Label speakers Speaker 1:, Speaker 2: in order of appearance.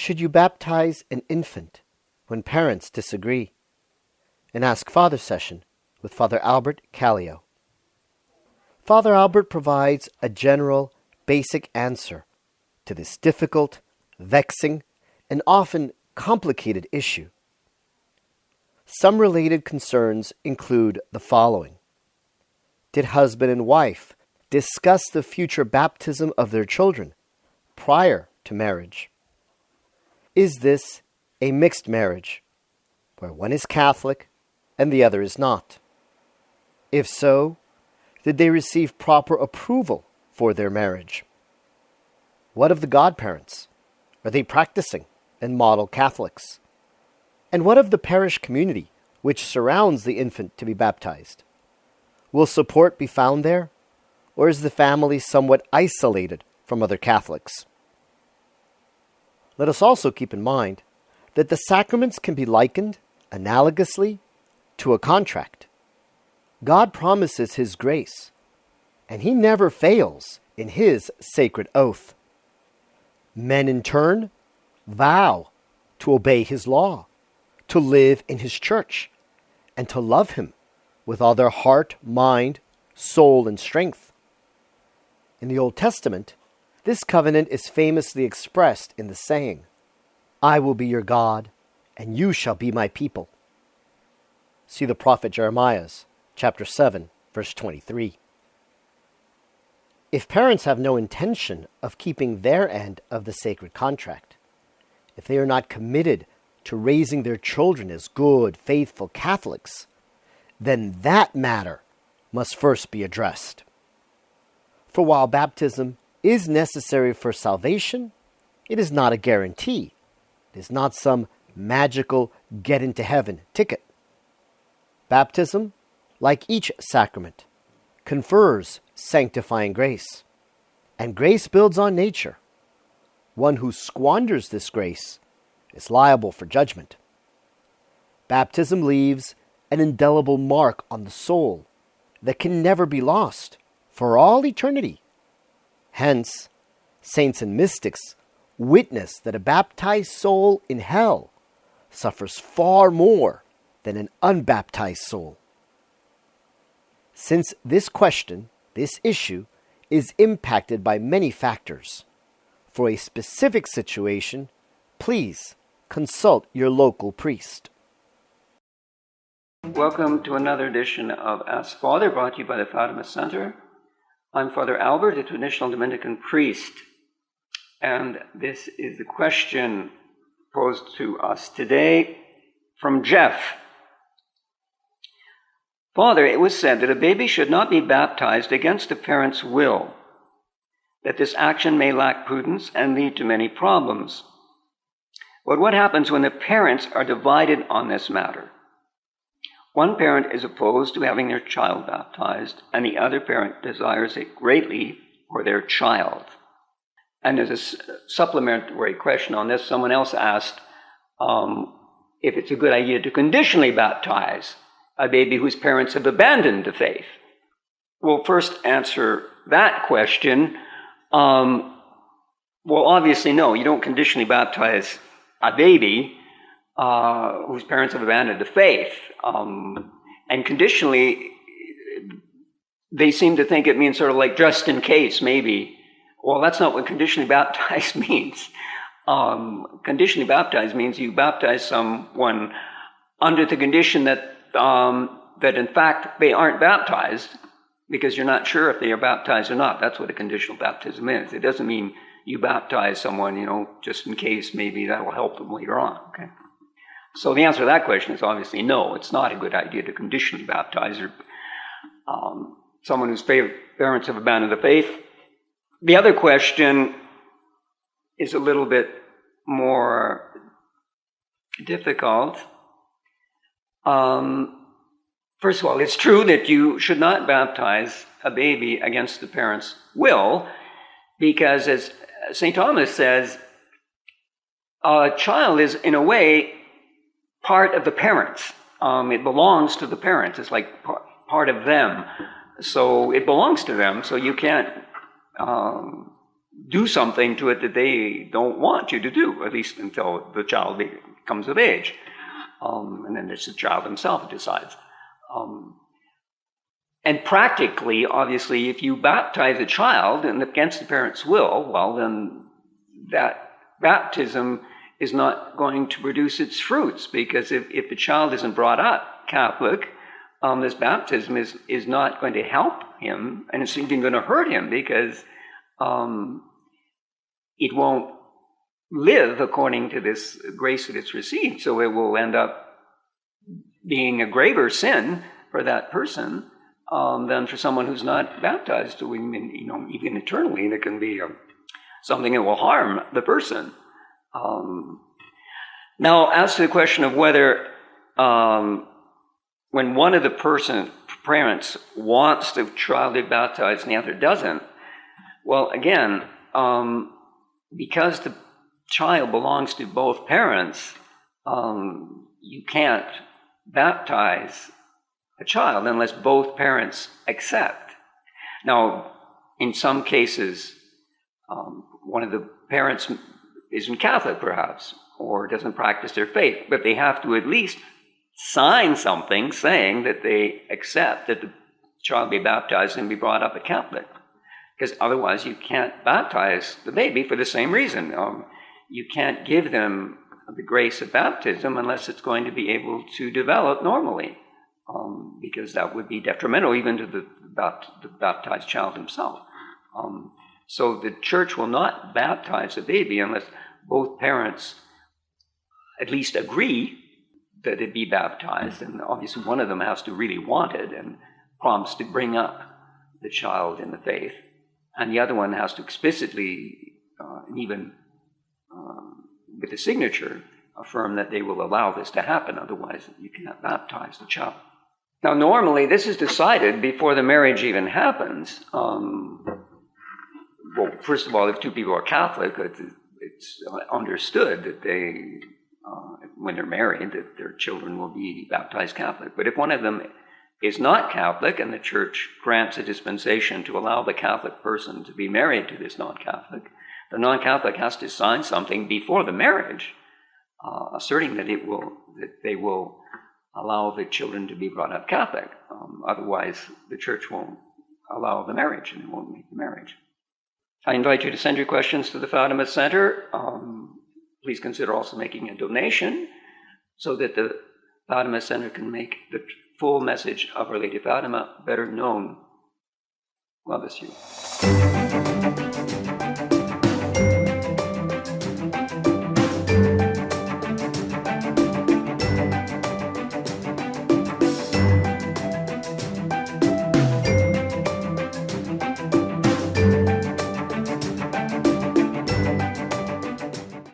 Speaker 1: should you baptize an infant when parents disagree? An Ask Father session with Father Albert Kallio. Father Albert provides a general, basic answer to this difficult, vexing, and often complicated issue. Some related concerns include the following. Did husband and wife discuss the future baptism of their children prior to marriage? Is this a mixed marriage, where one is Catholic and the other is not? If so, did they receive proper approval for their marriage? What of the godparents? Are they practicing and model Catholics? And what of the parish community which surrounds the infant to be baptized? Will support be found there, or is the family somewhat isolated from other Catholics? Let us also keep in mind that the sacraments can be likened, analogously, to a contract. God promises His grace, and He never fails in His sacred oath. Men, in turn, vow to obey His law, to live in His church, and to love Him with all their heart, mind, soul, and strength. In the Old Testament, this covenant is famously expressed in the saying, "I will be your God, and you shall be my people." See the prophet Jeremiah's chapter 7, verse 23. If parents have no intention of keeping their end of the sacred contract, if they are not committed to raising their children as good, faithful Catholics, then that matter must first be addressed. For while baptism is necessary for salvation, it is not a guarantee. It is not some magical get into heaven ticket. Baptism, like each sacrament, confers sanctifying grace, and grace builds on nature. One who squanders this grace is liable for judgment. Baptism leaves an indelible mark on the soul that can never be lost for all eternity. Hence, saints and mystics witness that a baptized soul in hell suffers far more than an unbaptized soul. Since this question, this issue, is impacted by many factors, for a specific situation, please consult your local priest.
Speaker 2: Welcome to another edition of Ask Father, brought to you by the Fatima Center. I'm Father Albert, a traditional Dominican priest, and this is the question posed to us today from Jeff. Father, it was said that a baby should not be baptized against the parent's will, that this action may lack prudence and lead to many problems. But what happens when the parents are divided on this matter? One parent is opposed to having their child baptized, and the other parent desires it greatly for their child. And there's a supplementary question on this. Someone else asked if it's a good idea to conditionally baptize a baby whose parents have abandoned the faith. We'll first answer that question. Well, obviously, no, you don't conditionally baptize a baby whose parents have abandoned the faith. And conditionally, they seem to think it means sort of like just in case, maybe. Well, that's not what conditionally baptized means. Conditionally baptized means you baptize someone under the condition that in fact they aren't baptized, because you're not sure if they are baptized or not. That's what a conditional baptism is. It doesn't mean you baptize someone, just in case maybe that will help them later on. Okay. So the answer to that question is obviously no. It's not a good idea to conditionally baptize someone whose parents have abandoned the faith. The other question is a little bit more difficult. First of all, it's true that you should not baptize a baby against the parent's will, because as St. Thomas says, a child is in a way part of the parents. It belongs to the parents. It's like part of them. So it belongs to them. So you can't do something to it that they don't want you to do, at least until the child comes of age. And then it's the child himself who decides. And practically, obviously, if you baptize a child and against the parent's will, well, then that baptism is not going to produce its fruits, because if the child isn't brought up Catholic, this baptism is not going to help him, and it's even going to hurt him, because it won't live according to this grace that it's received. So it will end up being a graver sin for that person than for someone who's not baptized. So even eternally, there can be something that will harm the person. Now, as to the question of whether when one of the parents wants the child to be baptized and the other doesn't, well, again, because the child belongs to both parents, you can't baptize a child unless both parents accept. Now, in some cases, one of the parents isn't Catholic, perhaps, or doesn't practice their faith, but they have to at least sign something saying that they accept that the child be baptized and be brought up a Catholic. Because otherwise you can't baptize the baby for the same reason. You can't give them the grace of baptism unless it's going to be able to develop normally, because that would be detrimental even to the baptized child himself. So the church will not baptize the baby unless both parents at least agree that it be baptized, and obviously one of them has to really want it and promise to bring up the child in the faith, and the other one has to explicitly, and even with a signature, affirm that they will allow this to happen, otherwise you cannot baptize the child. Now, normally this is decided before the marriage even happens. Well, first of all, if two people are Catholic, it's understood that they, when they're married, that their children will be baptized Catholic. But if one of them is not Catholic and the church grants a dispensation to allow the Catholic person to be married to this non-Catholic, the non-Catholic has to sign something before the marriage, asserting that they will allow the children to be brought up Catholic. Otherwise, the church won't allow the marriage, and it won't make the marriage. I invite you to send your questions to the Fatima Center. Please consider also making a donation so that the Fatima Center can make the full message of Our Lady of Fatima better known. God bless you.